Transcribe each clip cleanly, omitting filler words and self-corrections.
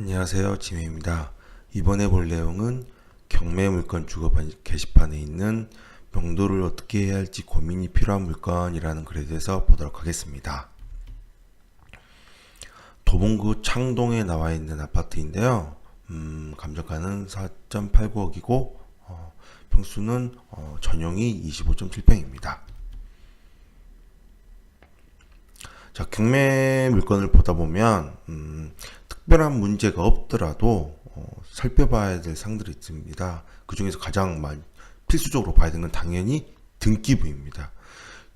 안녕하세요, 지메입니다. 이번에 볼 내용은 경매 물건 주거 게시판에 있는 명도를 어떻게 해야 할지 고민이 필요한 물건이라는 글에 대해서 보도록 하겠습니다. 도봉구 창동에 나와 있는 아파트인데요. 감정가는 4.89억이고 평수는 전용이 25.7평입니다. 자, 경매 물건을 보다 보면 특별한 문제가 없더라도 살펴봐야 될 사항들이 있습니다. 그 중에서 가장 필수적으로 봐야 되는 건 당연히 등기부입니다.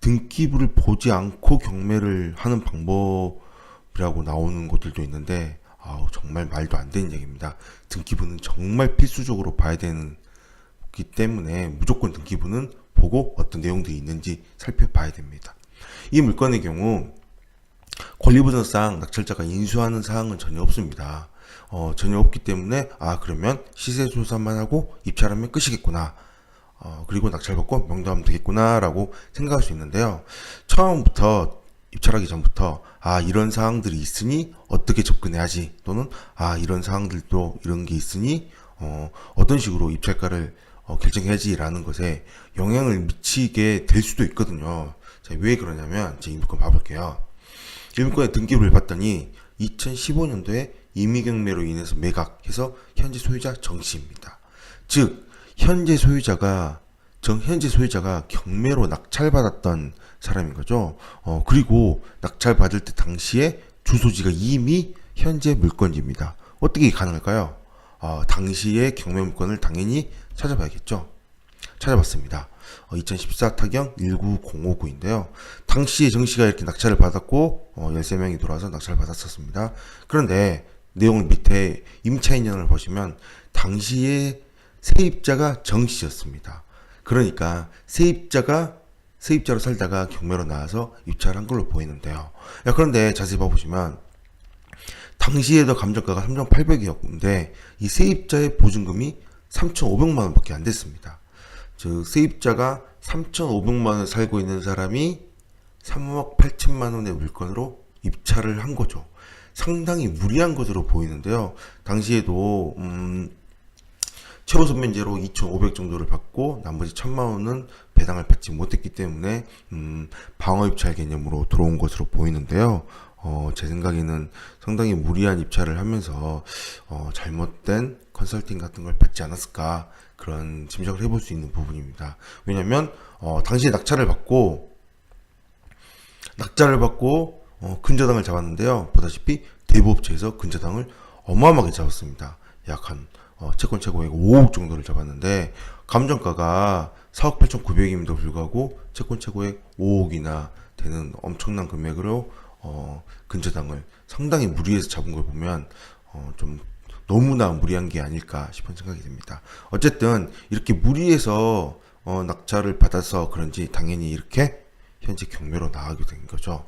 등기부를 보지 않고 경매를 하는 방법이라고 나오는 곳들도 있는데 정말 말도 안 되는 얘기입니다. 등기부는 정말 필수적으로 봐야 되기 때문에 무조건 등기부는 보고 어떤 내용들이 있는지 살펴봐야 됩니다. 이 물건의 경우 권리분석상 낙찰자가 인수하는 사항은 전혀 없습니다. 전혀 없기 때문에 그러면 시세조사만 하고 입찰하면 끝이겠구나. 그리고 낙찰받고 명도하면 되겠구나 라고 생각할 수 있는데요. 처음부터 입찰하기 전부터 이런 사항들이 있으니 어떻게 접근해야지, 또는 이런 사항들도 이런 게 있으니 어떤 식으로 입찰가를 결정해야지 라는 것에 영향을 미치게 될 수도 있거든요. 자, 왜 그러냐면 이 물건 봐볼게요. 이 물건의 등기부를 봤더니 2015년도에 임의경매로 인해서 매각해서 현재 소유자 정씨입니다. 즉 현재 소유자가 경매로 낙찰받았던 사람인 거죠. 그리고 낙찰받을 때 당시에 주소지가 이미 현재 물건지입니다. 어떻게 가능할까요? 당시의 경매 물건을 당연히 찾아봐야겠죠. 찾아봤습니다. 2014 타경 19059인데요. 당시에 정씨가 이렇게 낙찰을 받았고 13명이 들어와서 낙찰을 받았었습니다. 그런데 내용을 밑에 임차인연을 보시면 당시에 세입자가 정씨였습니다. 그러니까 세입자로 살다가 경매로 나와서 입찰을 한 걸로 보이는데요. 그런데 자세히 봐보시면 당시에도 감정가가 3,800이었는데 이 세입자의 보증금이 3,500만 원밖에 안 됐습니다. 즉 세입자가 3,500만 원 살고 있는 사람이 3억 8천만 원의 물건으로 입찰을 한 거죠. 상당히 무리한 것으로 보이는데요. 당시에도 최고 선면제로 2,500 정도를 받고 나머지 1,000만 원은 배당을 받지 못했기 때문에 방어 입찰 개념으로 들어온 것으로 보이는데요. 제 생각에는 상당히 무리한 입찰을 하면서 잘못된 컨설팅 같은 걸 받지 않았을까, 그런 짐작을 해볼 수 있는 부분입니다. 왜냐면 당시에 낙찰을 받고 근저당을 잡았는데요. 보다시피 대부업체에서 근저당을 어마어마하게 잡았습니다. 약 한 채권 최고액 5억 정도를 잡았는데 감정가가 4억 8,900임에도 불구하고 채권 최고액 5억이나 되는 엄청난 금액으로 근저당을 상당히 무리해서 잡은 걸 보면 좀 너무나 무리한 게 아닐까 싶은 생각이 듭니다. 어쨌든 이렇게 무리해서 낙찰을 받아서 그런지 당연히 이렇게 현재 경매로 나가게 된 거죠.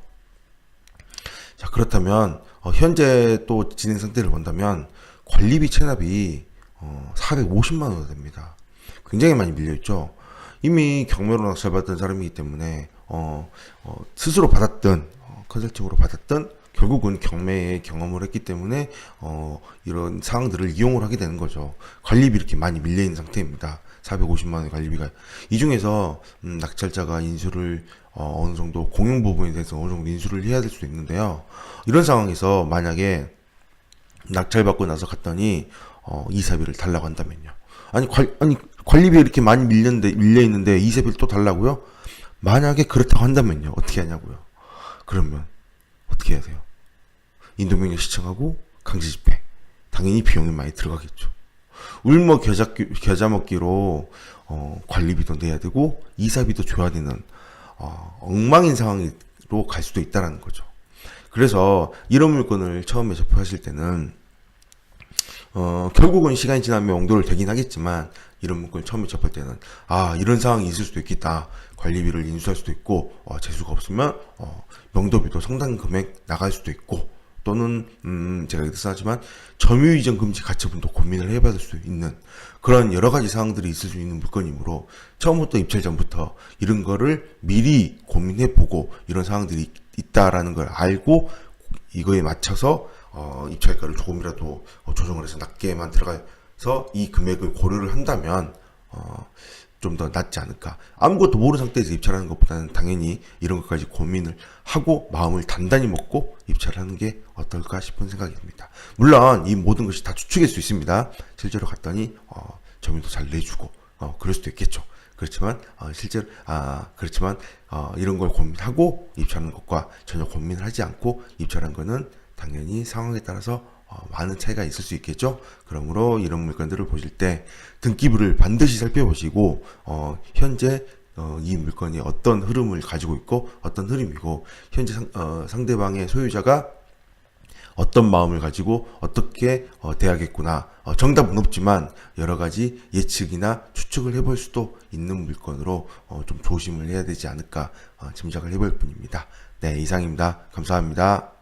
자, 그렇다면 현재 또 진행 상태를 본다면 관리비 체납이 450만 원 됩니다. 굉장히 많이 밀려있죠. 이미 경매로 낙찰받은 사람이기 때문에 스스로 받았던 컨설팅으로 받았던 결국은 경매에 경험을 했기 때문에 이런 사항들을 이용을 하게 되는 거죠. 관리비 이렇게 많이 밀려있는 상태입니다. 450만 원의 관리비가. 이 중에서 낙찰자가 인수를 어느 정도 공용 부분에 대해서 어느 정도 인수를 해야 될 수도 있는데요. 이런 상황에서 만약에 낙찰받고 나서 갔더니 이사비를 달라고 한다면요. 아니 관리비 이렇게 많이 밀려있는데 이사비를 또 달라고요? 만약에 그렇다고 한다면요. 어떻게 하냐고요. 그러면 어떻게 해야 돼요? 인도명령 시청하고 강제 집행. 당연히 비용이 많이 들어가겠죠. 울먹 겨자 먹기로 관리비도 내야 되고 이사비도 줘야 되는 엉망인 상황으로 갈 수도 있다는 거죠. 그래서 이런 물건을 처음에 접하실 때는 결국은 시간이 지나면 용도를 되긴 하겠지만 이런 물건을 처음에 접할 때는 이런 상황이 있을 수도 있겠다. 관리비를 인수할 수도 있고 재수가 없으면 명도비도 상당한 금액 나갈 수도 있고, 또는 제가 여기서 하지만 점유이전 금지 가처분도 고민을 해봐야 될 수 있는 그런 여러 가지 사항들이 있을 수 있는 물건이므로 처음부터 입찰 전부터 이런 거를 미리 고민해보고 이런 사항들이 있다라는 걸 알고 이거에 맞춰서 입찰가를 조금이라도 조정을 해서 낮게만 들어가서 이 금액을 고려를 한다면 좀 더 낫지 않을까. 아무것도 모르는 상태에서 입찰하는 것보다는 당연히 이런 것까지 고민을 하고 마음을 단단히 먹고 입찰하는 게 어떨까 싶은 생각이 듭니다. 물론 이 모든 것이 다 추측일 수 있습니다. 실제로 갔더니 점유도 잘 내주고 그럴 수도 있겠죠. 그렇지만 실제로 그렇지만 이런 걸 고민하고 입찰하는 것과 전혀 고민을 하지 않고 입찰한 거는 당연히 상황에 따라서 많은 차이가 있을 수 있겠죠. 그러므로 이런 물건들을 보실 때 등기부를 반드시 살펴보시고 현재 이 물건이 어떤 흐름을 가지고 있고 어떤 흐름이고 현재 상대방의 소유자가 어떤 마음을 가지고 어떻게 대하겠구나. 정답은 없지만 여러 가지 예측이나 추측을 해볼 수도 있는 물건으로 좀 조심을 해야 되지 않을까 짐작을 해볼 뿐입니다. 네, 이상입니다. 감사합니다.